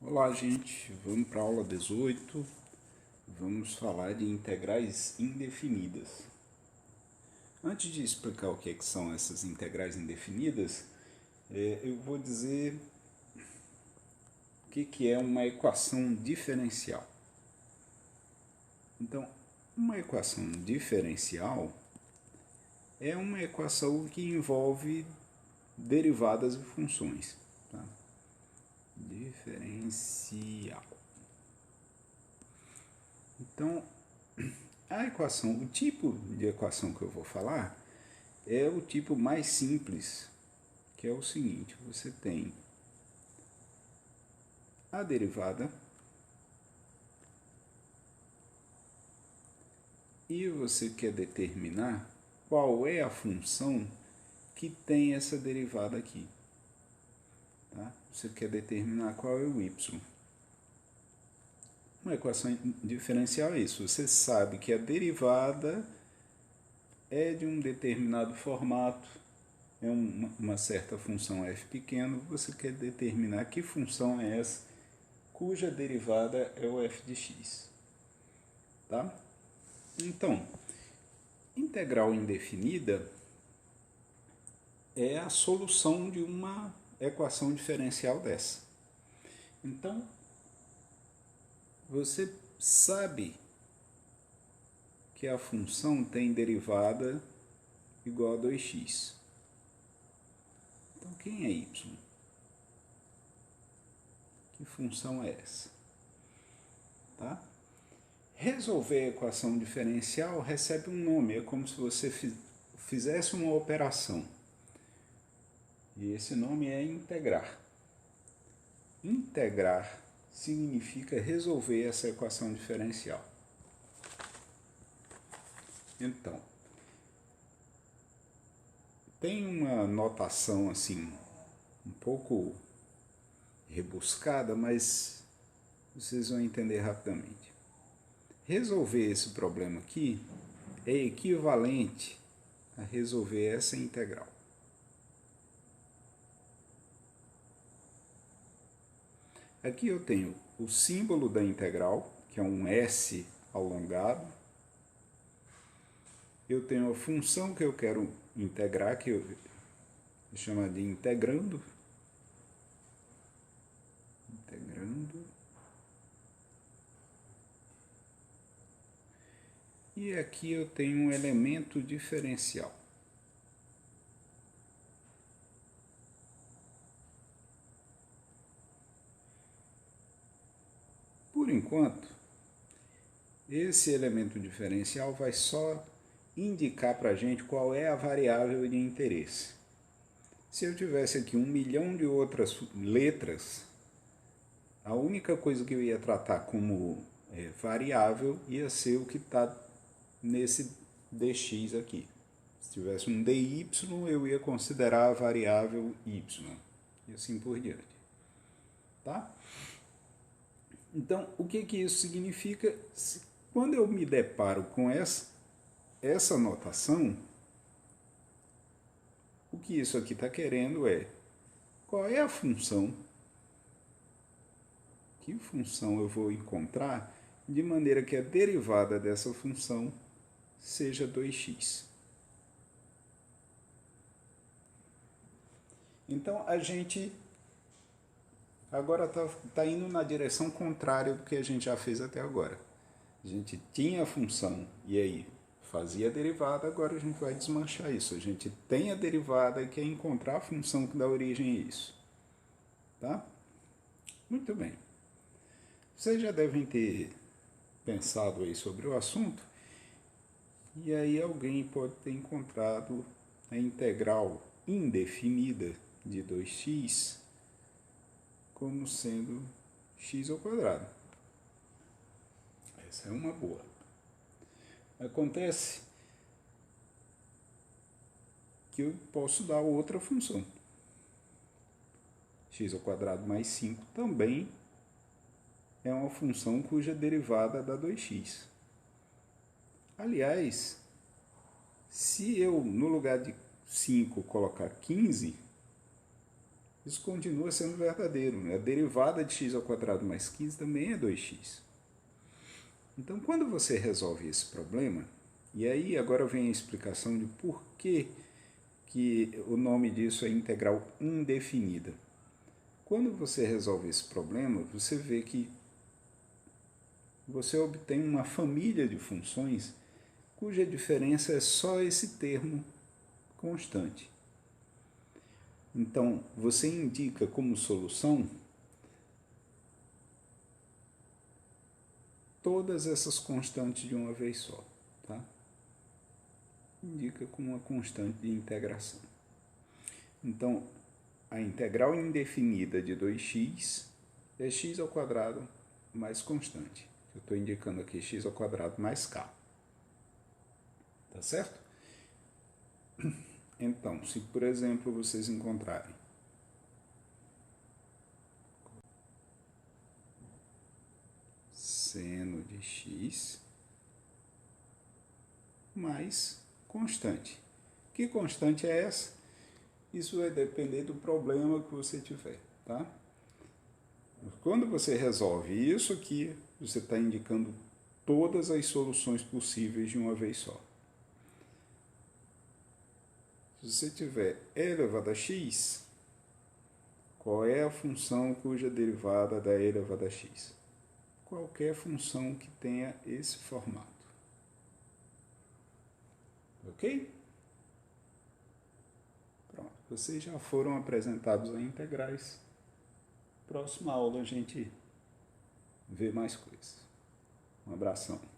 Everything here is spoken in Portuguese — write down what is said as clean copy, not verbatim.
Olá, gente. Vamos para a aula 18. Vamos falar de integrais indefinidas. Antes de explicar o que são essas integrais indefinidas, eu vou dizer o que é uma equação diferencial. Então, uma equação diferencial é uma equação que envolve derivadas e funções. Tá? Diferencial. Então, o tipo de equação que eu vou falar é o tipo mais simples, que é o seguinte: você tem a derivada e você quer determinar qual é a função que tem essa derivada aqui. Tá? Você quer determinar qual é o y. Uma equação diferencial é isso. Você sabe que a derivada é de um determinado formato, é uma certa função f pequeno, você quer determinar que função é essa, cuja derivada é o f de x. Tá? Então, integral indefinida é a solução de uma equação diferencial dessa. Então, você sabe que a função tem derivada igual a 2x. Então, quem é y? Que função é essa? Tá? Resolver a equação diferencial recebe um nome, é como se você fizesse uma operação. E esse nome é integrar. Integrar significa resolver essa equação diferencial. Então, tem uma notação assim, um pouco rebuscada, mas vocês vão entender rapidamente. Resolver esse problema aqui é equivalente a resolver essa integral. Aqui eu tenho o símbolo da integral, que é um S alongado. Eu tenho a função que eu quero integrar, que eu chamo de integrando. E aqui eu tenho um elemento diferencial. Por enquanto, esse elemento diferencial vai só indicar para a gente qual é a variável de interesse. Se eu tivesse aqui 1 milhão de outras letras, a única coisa que eu ia tratar como variável ia ser o que está nesse dx aqui. Se tivesse um dy, eu ia considerar a variável y, e assim por diante. Tá? Então, o que isso significa? Quando eu me deparo com essa notação, o que isso aqui está querendo é qual é a função, que função eu vou encontrar de maneira que a derivada dessa função seja 2x. Então, a gente agora está indo na direção contrária do que a gente já fez até agora. A gente tinha a função e aí fazia a derivada, agora a gente vai desmanchar isso. A gente tem a derivada e quer encontrar a função que dá origem a isso. Tá? Muito bem. Vocês já devem ter pensado aí sobre o assunto, e aí alguém pode ter encontrado a integral indefinida de 2x como sendo x ao quadrado. Essa é uma boa. Acontece que eu posso dar outra função. X ao quadrado mais 5 também é uma função cuja derivada dá 2x. Aliás, se eu no lugar de 5 colocar 15, isso continua sendo verdadeiro, né? A derivada de x ao quadrado mais 15 também é 2x. Então, quando você resolve esse problema, e aí agora vem a explicação de por que o nome disso é integral indefinida. Quando você resolve esse problema, você vê que você obtém uma família de funções cuja diferença é só esse termo constante. Então, você indica como solução todas essas constantes de uma vez só, tá? Indica como uma constante de integração. Então, a integral indefinida de 2x é x ao quadrado mais constante. Eu estou indicando aqui x ao quadrado mais k. Tá certo? Então, se por exemplo vocês encontrarem seno de x mais constante. Que constante é essa? Isso vai depender do problema que você tiver, tá? Quando você resolve isso aqui, você está indicando todas as soluções possíveis de uma vez só. Se você tiver e elevado a x, qual é a função cuja derivada dá e elevado a x? Qualquer função que tenha esse formato. Ok? Pronto, vocês já foram apresentados a integrais. Próxima aula a gente vê mais coisas. Um abração.